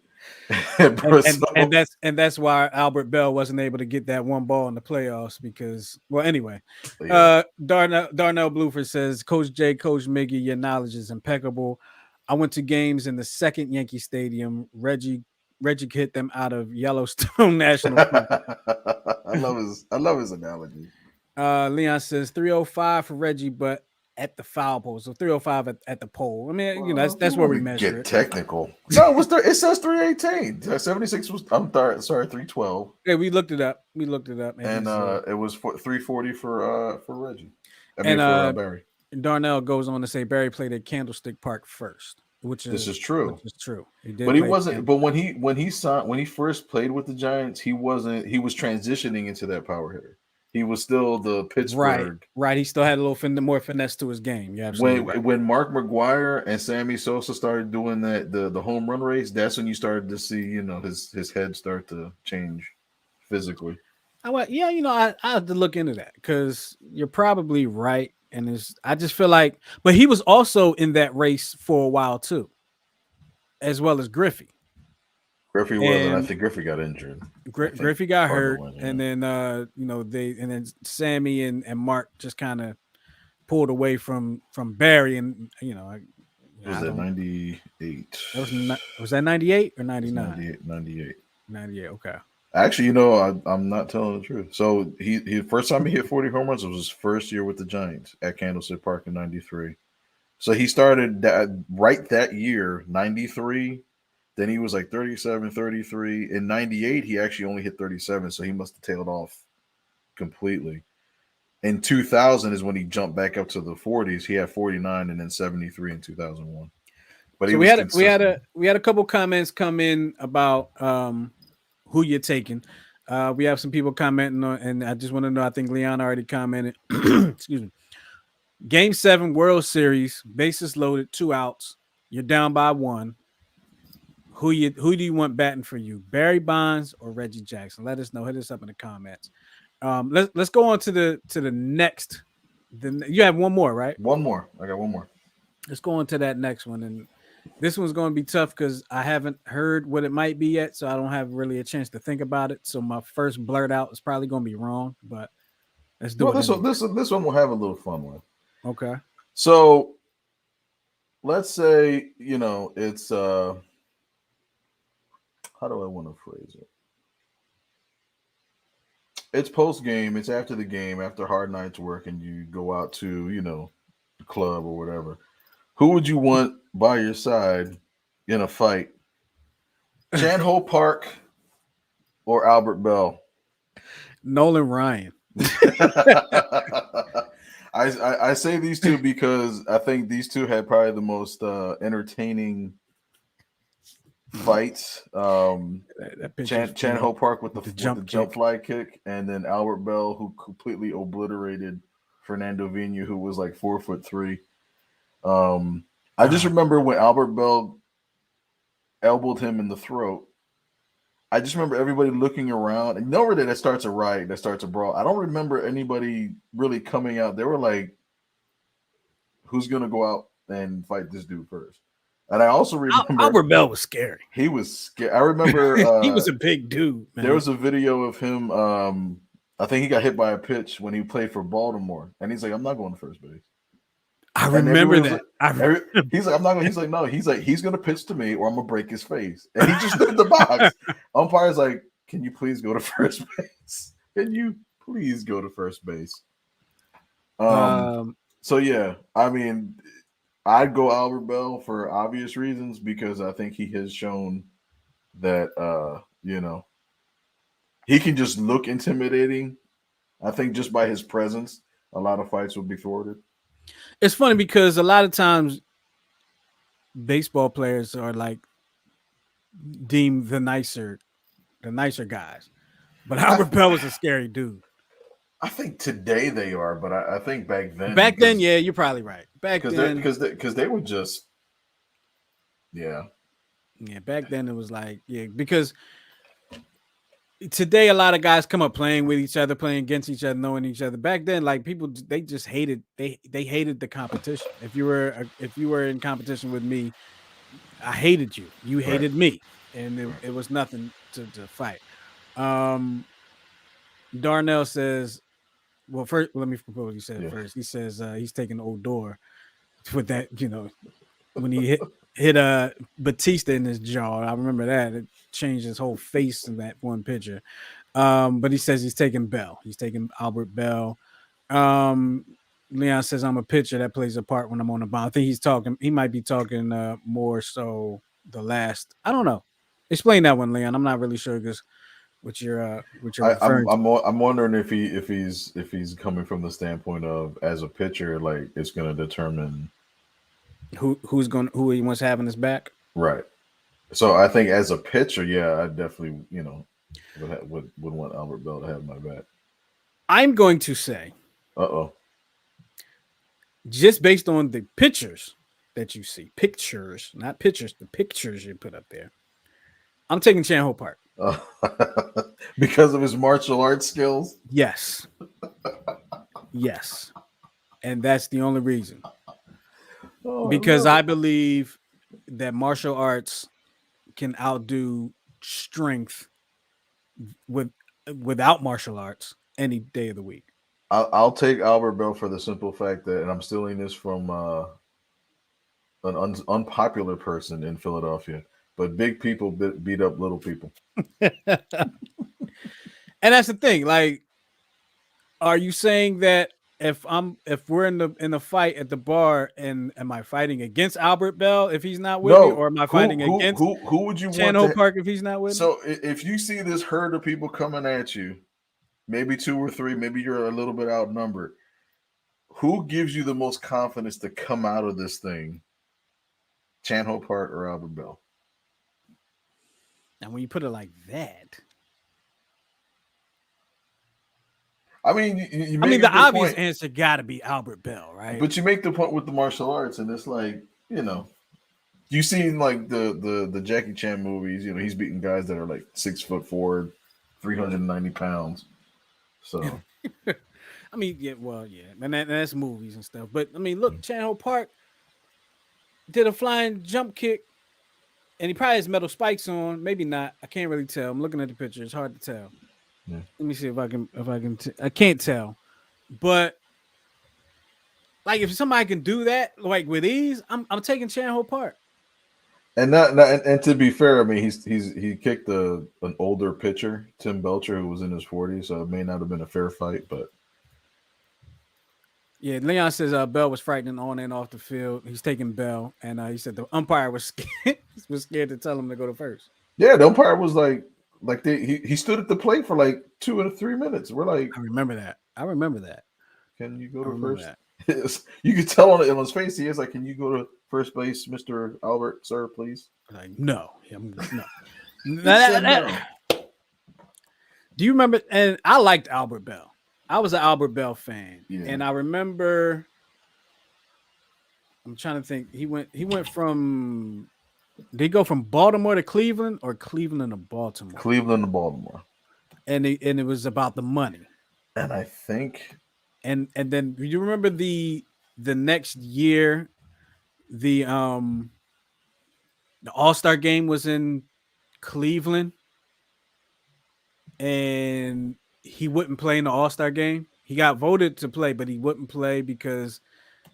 And that's why Albert Bell wasn't able to get that one ball in the playoffs because anyway. Yeah. Darnell Bluford says, Coach J, Coach Miggy, your knowledge is impeccable. I went to games in the second Yankee Stadium. Reggie hit them out of Yellowstone National Park. I love his analogy. Leon says 305 for Reggie, but at the foul pole. So 305 at the pole. I mean, that's where we measure it. Technical. No, it says 318. 76 was sorry, 312. Yeah, we looked it up. And it was 340 for Reggie. For Barry. Darnell goes on to say Barry played at Candlestick Park first, this is true. Which is true. But he wasn't. But when he first played with the Giants, he wasn't. He was transitioning into that power hitter. He was still the Pittsburgh. Right. He still had a little more finesse to his game. Yeah, absolutely. When Mark McGwire and Sammy Sosa started doing that, the home run race, that's when you started to see, his head start to change physically. I have to look into that because you're probably right. And I just feel like, but he was also in that race for a while too, as well as Griffey. Griffey was, and I think Griffey got injured. Griffey got hurt, and then then Sammy and Mark just kind of pulled away from Barry, and was that 98? Was that 98 or 99? 98. 98. Okay. Actually, I'm not telling the truth. So he first time he hit 40 home runs was his first year with the Giants at Candlestick Park in 93. So he started that year, 93. Then he was like 37, 33. In 98, he actually only hit 37, so he must have tailed off completely. In 2000 is when he jumped back up to the 40s. He had 49 and then 73 in 2001. But so we had a couple comments come in about who you're taking. We have some people commenting on, and I just want to know. I think Leon already commented. Excuse me. Game 7 World Series, bases loaded, 2 outs. You're down by 1. Who do you want batting for you, Barry Bonds or Reggie Jackson? Let us know. Hit us up in the comments. Let's go on to the next. You have one more, right? One more. I got one more. Let's go on to that next one, and this one's going to be tough because I haven't heard what it might be yet, so I don't have really a chance to think about it. So my first blurt out is probably going to be wrong, but let's do it. This one will have a little fun with. Okay. So let's say it's how do I want to phrase it? It's post game. It's after the game, after a hard night's work, and you go out to the club or whatever. Who would you want by your side in a fight? Chan Ho Park or Albert Bell? Nolan Ryan. I say these two because I think these two had probably the most entertaining fights. Chan Ho Park with the jump fly kick, and then Albert Bell, who completely obliterated Fernando Vina, who was like 4'3". I just remember when Albert Bell elbowed him in the throat. I just remember everybody looking around, and nobody that starts a riot, that starts a brawl. I don't remember anybody really coming out. They were like, "Who's gonna go out and fight this dude first?" And I also remember Albert Bell was scary. He was scary. I remember he was a big dude. Man. There was a video of him. I think he got hit by a pitch when he played for Baltimore, and he's like, "I'm not going to first base." I remember that. He's like, "I'm not going." He's like, "No." He's like, "He's going to pitch to me, or I'm going to break his face." And he just stood in the box. Umpire's like, "Can you please go to first base? Can you please go to first base?" So yeah, I mean, I'd go Albert Bell for obvious reasons because I think he has shown that he can just look intimidating. I think just by his presence, a lot of fights will be forwarded. It's funny because a lot of times baseball players are like deemed the nicer the nicer guys. But Albert Bell was a scary dude. I think today they are, but I think back then. Back then, yeah, you're probably right. Back then, because they were just yeah. Back then it was like because today a lot of guys come up playing with each other, playing against each other, knowing each other. Back then, like people, they just hated they hated the competition. If you were in competition with me, I hated you. You hated me, and it was nothing to fight. Darnell says, well, first let me propose what he said first. He says he's taking old door with that, when he hit Batista in his jaw. I remember that. It changed his whole face in that one picture. But he says he's taking Bell. He's taking Albert Bell. Leon says I'm a pitcher that plays a part when I'm on the mound. I think he might be talking more so the last. I don't know. Explain that one, Leon. I'm not really sure because what you're referring to. I'm wondering if he's coming from the standpoint of as a pitcher, like it's going to determine who he wants having his back. Right. So I think as a pitcher, I definitely would want Albert Bell to have my back. I'm going to say, just based on the pictures that you see, not pictures, the pictures you put up there, I'm taking Chan-Ho Park. Because of his martial arts skills? Yes. Yes. And that's the only reason. Because I believe that martial arts can outdo strength without martial arts any day of the week. I'll take Albert Bell for the simple fact that, and I'm stealing this from an unpopular person in Philadelphia, but big people beat up little people. And that's the thing. Like, are you saying that if we're in the fight at the bar, and am I fighting against Albert Bell if he's not with me, or am I fighting against who would you Chan-Ho want Park if he's not with me? So if you see this herd of people coming at you, maybe 2 or 3, maybe you're a little bit outnumbered, who gives you the most confidence to come out of this thing? Chan-Ho Park or Albert Bell? And when you put it like that, I mean, the obvious answer got to be Albert Bell, right? But you make the point with the martial arts, and it's like, you see like the Jackie Chan movies. He's beating guys that are like 6'4", 390 pounds. So, I mean, and that's movies and stuff. But I mean, look, Chan-Ho Park did a flying jump kick, and he probably has metal spikes on. Maybe not. I can't really tell. I'm looking at the picture. It's hard to tell. Yeah. Let me see if I can. I can't tell, but like if somebody can do that like with ease, I'm taking Chan-Ho Park. And and to be fair, I mean he kicked an older pitcher, Tim Belcher, who was in his 40s, so it may not have been a fair fight, but yeah. Leon says Bell was frightening on and off the field. He's taking Bell, and he said the umpire was scared to tell him to go to first. Yeah, the umpire was like he stood at the plate for like 2 and 3 minutes. We're like, I remember that. Can you go to first? You could tell on his face he is like, can you go to first base, Mr. Albert, sir, please? Like, no. No. Do you remember? And I liked Albert Bell. I was an Albert Bell fan, and I remember. I'm trying to think. He went from. Did he go from Baltimore to Cleveland or Cleveland to Baltimore? Cleveland to Baltimore. And it was about the money. And I think. And then you remember the next year, the All-Star game was in Cleveland, and he wouldn't play in the All-Star game. He got voted to play, but he wouldn't play because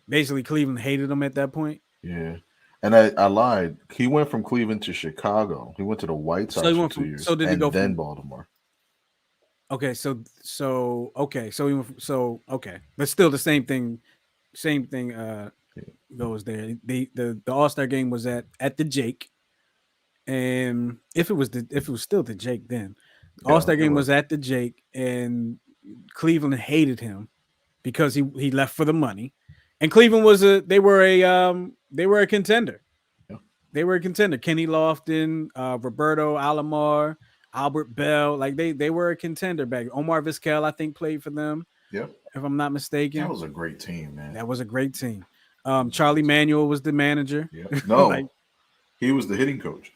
basically Cleveland hated him at that point. Yeah. And I lied. He went from Cleveland to Chicago. He went to the White Sox for 2 years. So did he go then Baltimore? Okay, but still the same thing. Goes there. The All-Star game was at the Jake, and if it was still the Jake then, All-Star game was at the Jake, and Cleveland hated him because he left for the money, and Cleveland they were a contender. Yeah. They were a contender. Kenny Lofton, Roberto Alomar, Albert Bell, like they were a contender back. Omar Vizquel, I think, played for them, Yep. if I'm not mistaken. That was a great team, man. That was a great team. Charlie Manuel was the manager. Yeah. Like, No, he was the hitting coach.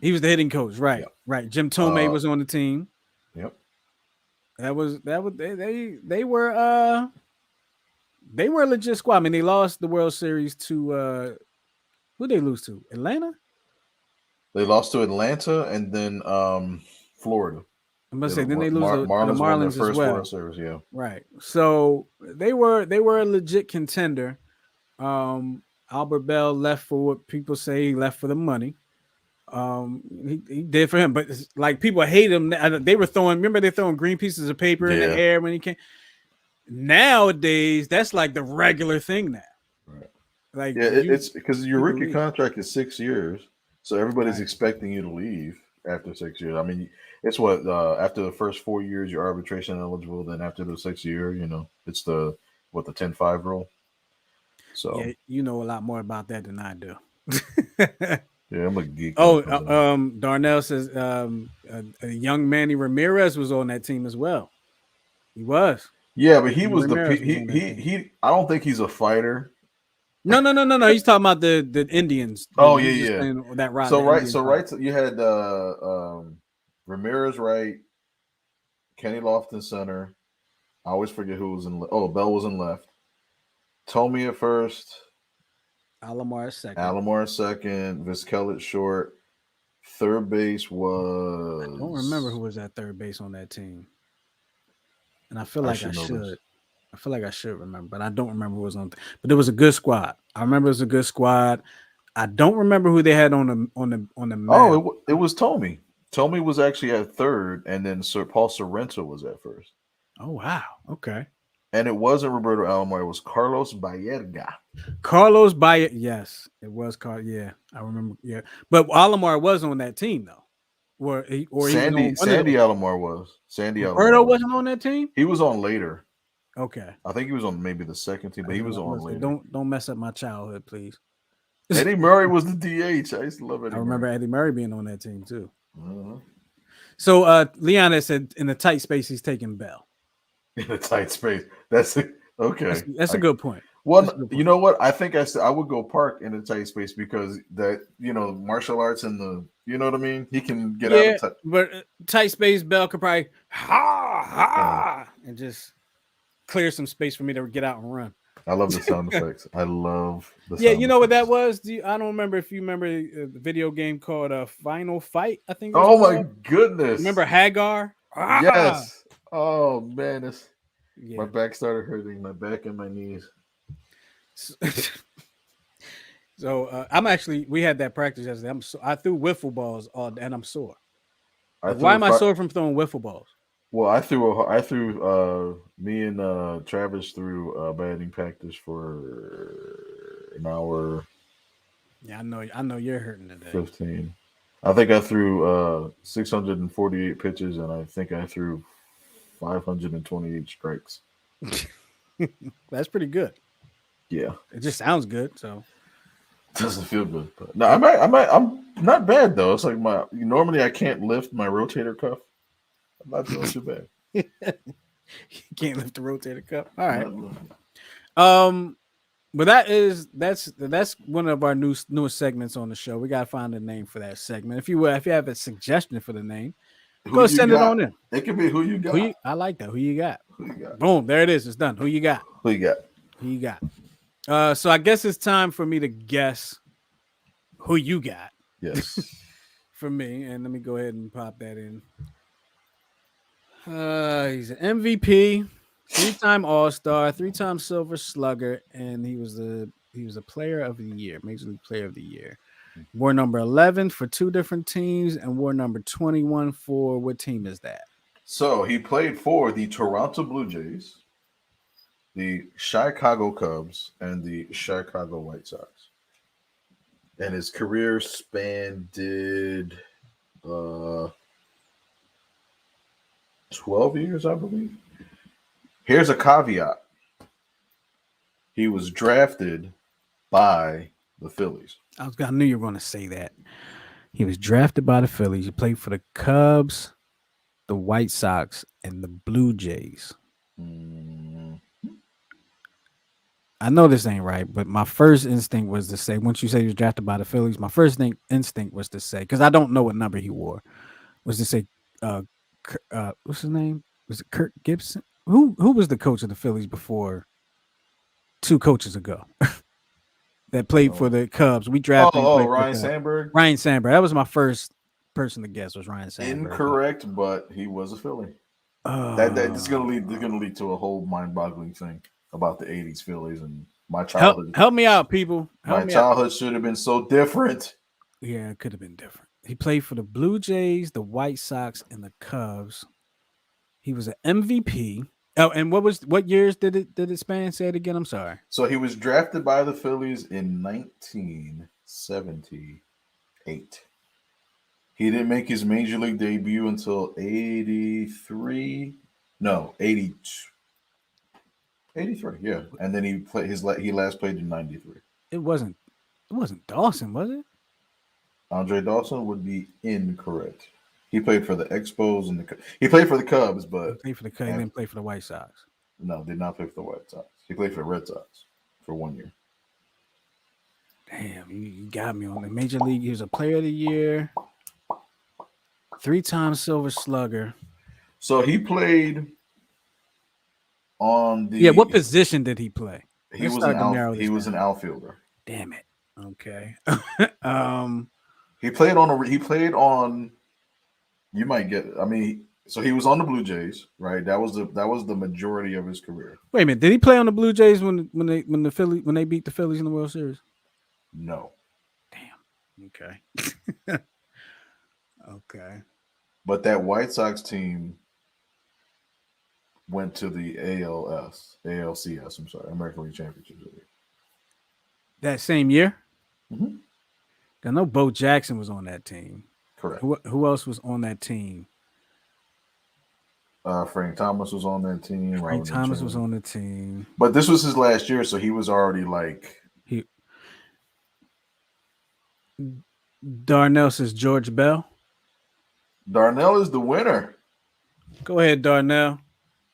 he was the hitting coach, right? Yep. Right. Jim Tomei was on the team. Yep. That was they were a legit squad. I mean, they lost the World Series to who they lose to? Atlanta? They lost to Atlanta and then Florida. I must say, then they lose to the Marlins won their Marlins as first well. World Series. Yeah. Right. So they were a legit contender. Albert Bell left for what people say he left for the money. He did for him, but it's like people hate him. They were remember they throwing green pieces of paper in the air when he came. Nowadays, that's like the regular thing now. Right. Like, yeah, it's because your rookie contract is 6 years, so everybody's Right. expecting you to leave after 6 years. I mean, it's what after the first 4 years you're arbitration eligible. Then after the 6th year, it's the 10-5 rule. So yeah, you know a lot more about that than I do. yeah, I'm a geek. Darnell says a young Manny Ramirez was on that team as well. He was. Yeah, but he Manny was Ramirez he. I don't think he's a fighter. No. He's talking about the Indians. Oh He was yeah. playing that route. So you had Ramirez right, Kenny Lofton center. I always forget who was in. Bell was in left. Tomey at first. Alomar at second. Vizquel at short. Third base was. I don't remember who was at third base on that team. And I feel like I should. I feel like I should remember, but I don't remember who was on. But it was a good squad. I remember it was a good squad. I don't remember who they had on the map. Oh, it was Tomey. Tomey was actually at third, and then Sir Paul Sorrento was at first. Oh wow, okay. And it wasn't Roberto Alomar. It was Carlos Baerga. Yes, it was Yeah, I remember. Yeah, but Alomar was on that team though. Sandy Alomar was. Roberto wasn't on that team. He was on later. Okay. I think he was on maybe the second team, but he was on later. Don't mess up my childhood, please. Eddie Murray was the DH. I used to love Eddie. I remember Eddie Murray being on that team too. Uh-huh. So Leon has said in the tight space he's taking Bell. In a tight space. That's okay. That's a good point. Well, you know what? I think I would go Park in a tight space because that martial arts and the what I mean. He can get out of tight. But tight space, Bell could probably and just clear some space for me to get out and run. I love the sound effects. I love the sound effects. What that was? I don't remember if you remember the video game called Final Fight, I think. Oh my goodness. Remember Hagar? Yes. Oh man, my back started hurting, my back and my knees. So we had that practice yesterday. I threw wiffle balls and I'm sore. Why am I sore from throwing wiffle balls? Well, me and Travis threw batting practice for an hour. Yeah, I know you're hurting today. 15. I think I threw 648 pitches, and I think I threw 528 strikes. That's pretty good. Yeah, it just sounds good. So it doesn't feel good, but no, I'm not bad though. It's like normally I can't lift my rotator cuff. I'm not doing too bad. You can't lift the rotator cuff. All right. But that's one of our newest segments on the show. We gotta find a name for that segment. If you have a suggestion for the name, go send it on in. It can be who you got. I like that. Who you got? Boom, there it is. It's done. Who you got? Who you got? So I guess it's time for me to guess who you got. Yes. For me, and let me go ahead and pop that in. He's an MVP, 3-time All-Star, 3-time Silver Slugger, and he was a Player of the Year, Major League Player of the Year. Wore number 11 for 2 different teams, and wore number 21 for what team is that? So he played for the Toronto Blue Jays, the Chicago Cubs, and the Chicago White Sox. And his career span did 12 years, I believe. Here's a caveat. He was drafted by the Phillies. I knew you were going to say that. He was drafted by the Phillies. He played for the Cubs, the White Sox, and the Blue Jays. Mm, I know this ain't right, but my first instinct was to say, once you say he was drafted by the Phillies, my first instinct was to say, because I don't know what number he wore, was to say, uh, what's his name? Was it Kirk Gibson? Who was the coach of the Phillies before 2 coaches ago that played for no. the Cubs? We Oh, drafted him, oh, played for Ryan the Cubs. Sandberg. Ryan Sandberg. That was my first person to guess was Ryan Sandberg. Incorrect, but he was a Philly. That this is Uh, gonna lead. This is gonna lead to a whole mind-boggling thing about the '80s Phillies and my help childhood. help me out, people. Help My me out. childhood should have been so different. Yeah, it could have been different. He played for the Blue Jays, the White Sox, and the Cubs. He was an MVP. Oh, and what years did it span? Say it again. I'm sorry. So he was drafted by the Phillies in 1978. He didn't make his major league debut until 83. No, 83. Yeah, and then he last played in 93. It wasn't Dawson, was it? Andre Dawson would be incorrect. He played for the Expos and he played for the Cubs, He but played for the Cubs, then played for the White Sox. no, did not play for the White Sox. He played for the Red Sox for 1 year. Damn, you got me on the major league. He was a player of the year, 3-time Silver Slugger. So he played on Yeah, what the. position did he play? He Let's was an start to out. narrow He this was an down. outfielder. Damn it. Okay. um, He played on a. He played on. You might get. I mean, so he was on the Blue Jays, right? That was the majority of his career. wait a minute. Did he play on the Blue Jays when they beat the Phillies in the World Series? No, Damn. Okay. Okay. but that White Sox team went to the ALCS. I'm sorry, American League Championship. That same year? Mm-hmm. I know Bo Jackson was on that team. Correct. Who else was on that team? Frank Thomas was on that team. Frank Robin Thomas was Chin. on the team. But this was his last year, so he was already like. He Darnell says George Bell. Darnell is the winner. Go ahead, Darnell.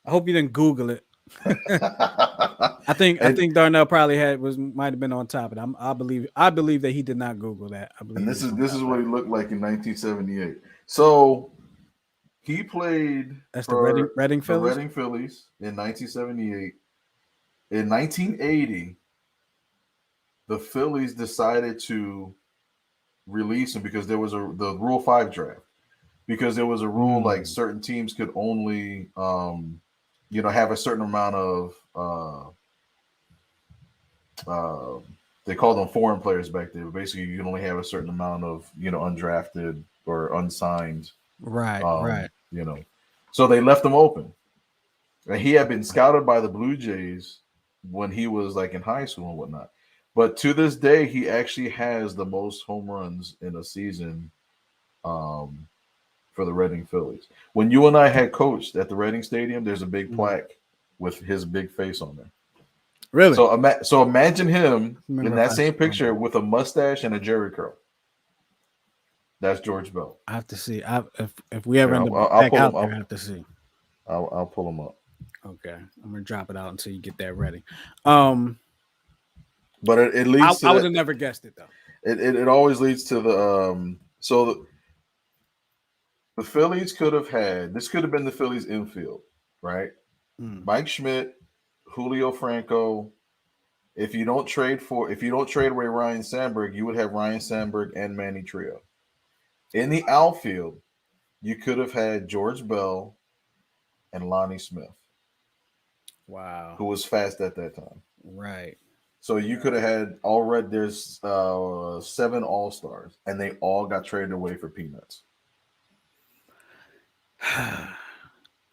I hope you didn't Google it. I think Darnell probably might have been on top of it. I believe that he did not Google that. I believe and this is what he looked like in 1978. So he played that's the for Reading the Phillies. Reading Phillies in 1978. In 1980, the Phillies decided to release him because there was the Rule 5 draft. Because there was a rule like certain teams could only have a certain amount of they called them foreign players back then. Basically, you can only have a certain amount of undrafted or unsigned. Right. So they left him open. And he had been scouted by the Blue Jays when he was like in high school and whatnot. But to this day, he actually has the most home runs in a season for the Reading Phillies. When you and I had coached at the Reading Stadium, there's a big plaque with his big face on there. Really? So imagine him in that same I picture with a mustache and a jerry curl. That's George Bell. have to see. If we ever end up I'll back pull out him. there, I have to see. I'll pull him up. Okay, I'm gonna drop it out until you get that ready. But it leads. I would have never guessed it though. It always leads to the the Phillies could have had this could have been the Phillies infield, right? Mike Schmidt, Julio Franco. If you don't trade away Ryan Sandberg, you would have Ryan Sandberg and Manny Trio. In the outfield, you could have had George Bell and Lonnie Smith. Wow. Who was fast at that time. Right. So you could have had already there's 7 All-Stars, and they all got traded away for peanuts.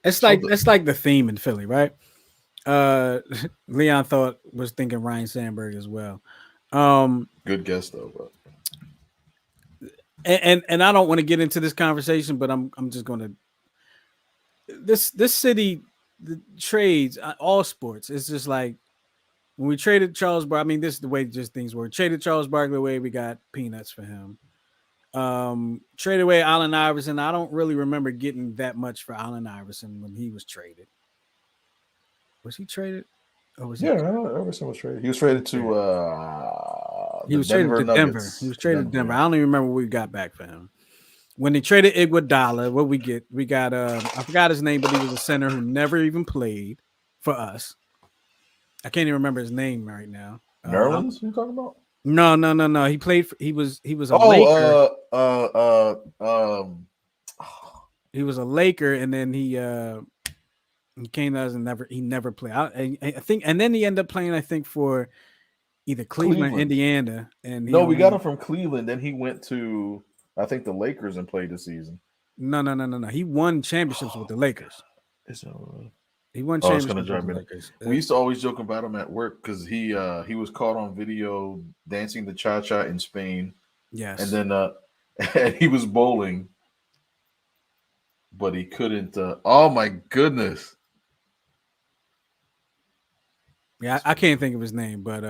That's like the theme in Philly, right? Leon was thinking Ryan Sandberg as well. Good guess though, but and I don't want to get into this conversation, but I'm just gonna this city the trades all sports. It's just like when we traded Charles Barkley. I mean, this is the way just things were. Traded Charles Barkley away, we got peanuts for him. Traded away Allen Iverson. I don't really remember getting that much for Allen Iverson when he was traded. Was he traded? Or was he? Yeah, Iverson was traded. He was traded to He the was traded Denver to Denver. He Nuggets. was traded to Denver. Yeah. I don't even remember what we got back for him. When they traded Iguodala, what we get? We got I forgot his name, but he was a center who never even played for us. I can't even remember his name right now. Nerlens, you talking about? No. He played. He was a Laker. Oh, He was a Laker, and then he came to us and never played. I think, and then he ended up playing. I think for either Cleveland, Indiana, and no, we got him from Cleveland. Then he went to I think the Lakers and played this season. No. He won championships with the Lakers. He won championships with the Lakers. We used to always joke about him at work because he was caught on video dancing the cha-cha in Spain. Yes. And then and he was bowling, but he couldn't. Oh my goodness. Yeah, I can't think of his name, but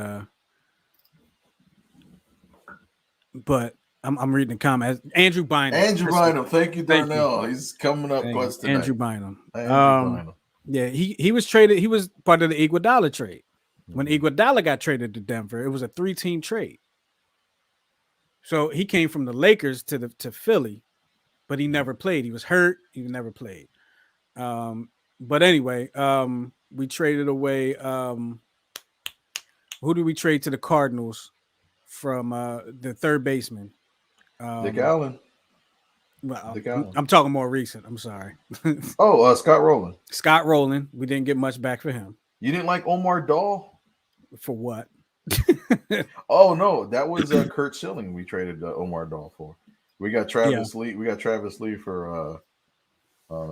I'm reading the comments. Andrew Bynum. Andrew Bynum. Thank you, Darnell. He's coming up clutch tonight. Andrew Bynum. Yeah, he was traded. He was part of the Iguodala trade. When Iguodala got traded to Denver, it was a 3-team trade. So he came from the Lakers to Philly, but he never played. He was hurt. He never played. But anyway, we traded away. Who did we trade to the Cardinals from the third baseman? Dick Allen. Well, I'm talking more recent. I'm sorry. Scott Rowland. Scott Rowland. We didn't get much back for him. You didn't like Omar Dahl? For what? Oh no, that was Kurt Schilling. We traded Omar Dahl for. We got Travis Lee. We got Travis Lee for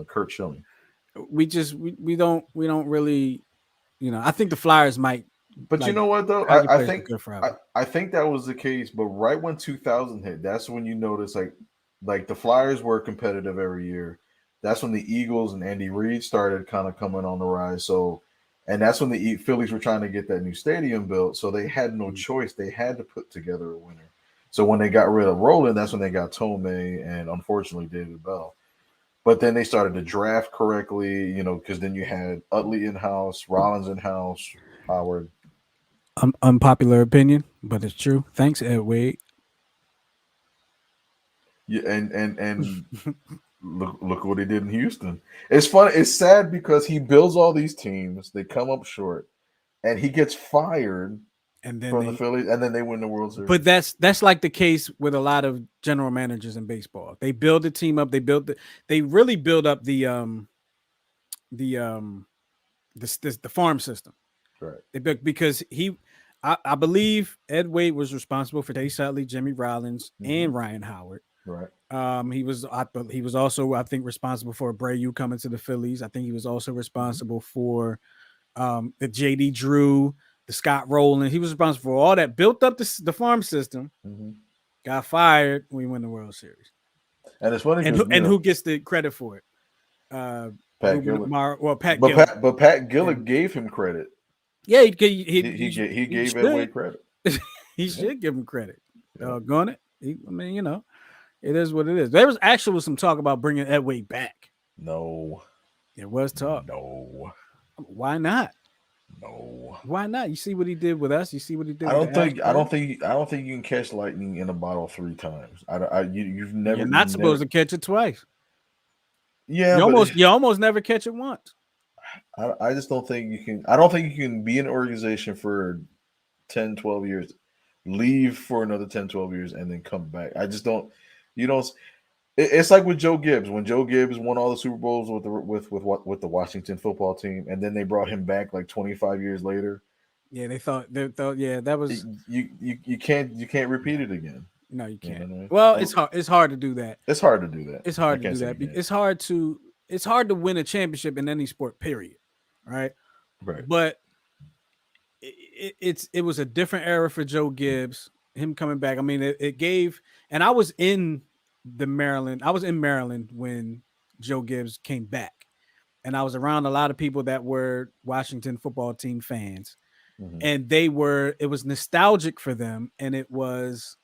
Kurt Schilling. We don't really, I think the Flyers might. But you know what though? I think that was the case. But right when 2000 hit, that's when you notice like the Flyers were competitive every year. That's when the Eagles and Andy Reid started kind of coming on the rise. So, and that's when the Phillies were trying to get that new stadium built. So they had no choice. They had to put together a winner. So when they got rid of Rowland, that's when they got Tomei and unfortunately David Bell. But then they started to draft correctly, because then you had Utley in-house, Rollins in-house, Howard. Unpopular opinion, but it's true. Thanks, Ed Wade. Yeah, and look what he did in Houston. It's funny. It's sad because he builds all these teams. They come up short, and he gets fired from the Phillies, and then they win the World Series. But that's like the case with a lot of general managers in baseball. They build the team up. They really build up the farm system. Right. Because I believe Ed Wade was responsible for Chase Utley, Jimmy Rollins, and Ryan Howard. Right. He was also, I think, responsible for Abreu coming to the Phillies. I think he was also responsible for the JD Drew, the Scott Rowland. He was responsible for all that. Built up the farm system. Got fired. We win the World Series. And it's funny. And who gets the credit for it? Pat Gillick. Pat Gillick. But Pat Gillick gave him credit. Yeah, he gave Ed Wade credit. He should give him credit. Doggone it. It is what it is. There was actually some talk about bringing Ed Wade back. No. There was talk. No. Why not? No. Why not? You see what he did with us. You see what he did. I don't think you can catch lightning in a bottle 3 times. You've never. You're not supposed to catch it twice. Yeah, you almost never catch it once. I just don't think you can. I don't think you can be in an organization for 10, 12 years, leave for another 10, 12 years, and then come back. I just don't. You don't. It's like with Joe Gibbs. When Joe Gibbs won all the Super Bowls with the Washington football team, and then they brought him back like 25 years later. Yeah, they thought yeah, that was you can't repeat it again. No, you can't. You know what I mean? Well, it's hard to do that. It's hard to do that. It's hard to do that. It's hard to win a championship in any sport, period. Right. But it was a different era for Joe Gibbs. Him coming back. I mean, it gave, and I was in Maryland when Joe Gibbs came back, and I was around a lot of people that were Washington football team fans, and it was nostalgic for them, and it was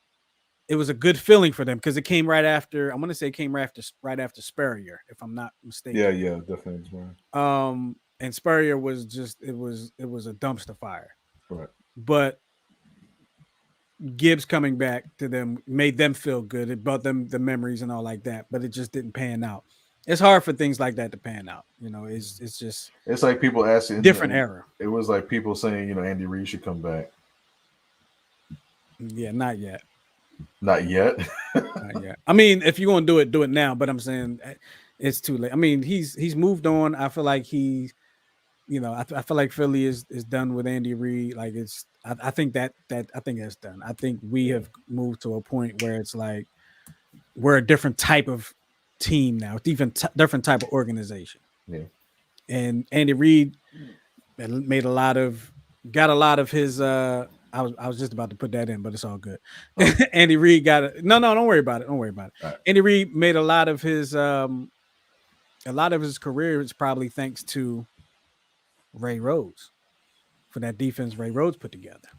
it was a good feeling for them because it came right after. I'm gonna say it came right after Spurrier, if I'm not mistaken. Yeah, definitely. And Spurrier was just it was a dumpster fire. Right. But Gibbs coming back to them made them feel good. It brought them the memories and all like that, but it just didn't pan out. It's hard for things like that to pan out. It's just it's like people asking different era. It was like people saying, Andy Reid should come back. Yeah, not yet. Not yet. Not yet. I mean, if you're gonna do it now. But I'm saying it's too late. I mean, he's moved on. I feel like I feel like Philly is done with Andy Reid. Like I think that's done. I think we have moved to a point where it's like we're a different type of team now. It's even different type of organization. Yeah. And Andy Reid got a lot of his. I was just about to put that in, but it's all good. Oh. Andy Reid got it. No, don't worry about it. Don't worry about it. Right. Andy Reid made a lot of his career is probably thanks to Ray Rhodes for that defense Ray Rhodes put together.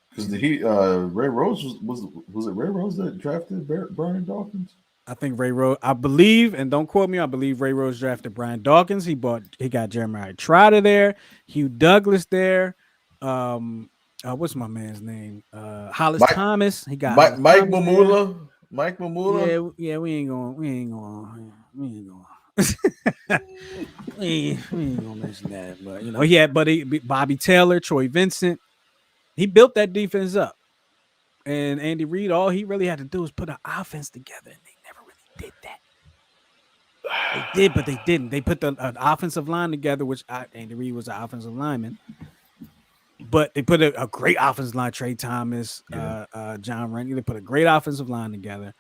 Because Ray Rhodes was it Ray Rhodes that drafted Brian Dawkins? I think Ray Rhodes, I believe, and don't quote me, I believe Ray Rhodes drafted Brian Dawkins. He got Jeremiah Trotter there, Hugh Douglas there. What's my man's name? Hollis Thomas. He got Mike Mamula. Mike Mamula. Yeah, we ain't gonna we ain't gonna mention that. But he had Bobby Taylor, Troy Vincent. He built that defense up. And Andy Reid, all he really had to do was put an offense together, and they never really did that. They did, but they didn't. They put an offensive line together, which Andy Reid was an offensive lineman. But they put a great offensive line, Trey Thomas, John Rennie. They put a great offensive line together.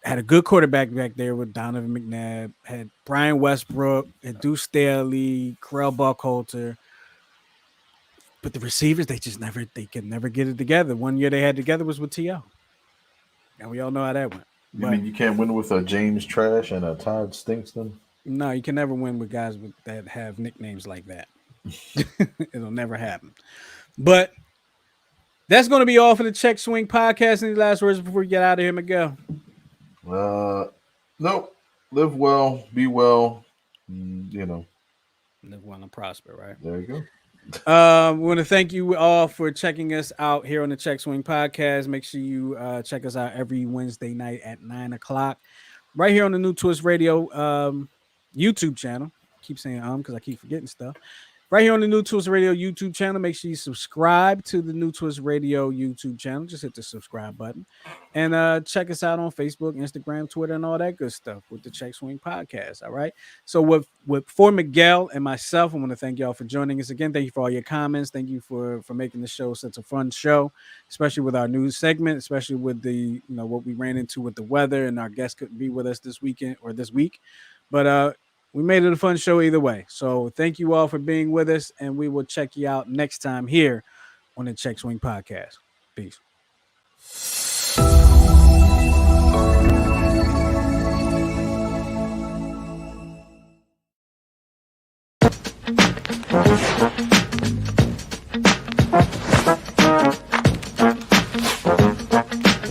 Had a good quarterback back there with Donovan McNabb. Had Brian Westbrook, and Deuce Staley, Carell Buckhalter. But the receivers, they could never get it together. One year they had together was with T.O. And we all know how that went. You mean you can't win with a James Trash and a Todd Stinkston? No, you can never win with guys that have nicknames like that. It'll never happen. But that's going to be all for the Check Swing podcast. Any last words before we get out of here, Miguel? Nope. Live well, be well, Live well and prosper, right? There you go. We want to thank you all for checking us out here on the Check Swing podcast. Make sure you check us out every Wednesday night at 9:00 right here on the New Twist Radio YouTube channel. I keep saying because I keep forgetting stuff. Right here on the New Twist Radio YouTube channel. Make sure you subscribe to the New Twist Radio YouTube channel. Just hit the subscribe button. And check us out on Facebook, Instagram, Twitter, and all that good stuff with the Check Swing podcast. All right. So for Miguel and myself, I want to thank y'all for joining us again. Thank you for all your comments. Thank you for making the show such a fun show, especially with our news segment, especially with the what we ran into with the weather, and our guest couldn't be with us this weekend or this week. But we made it a fun show either way. So thank you all for being with us, and we will check you out next time here on the Check Swing podcast. Peace.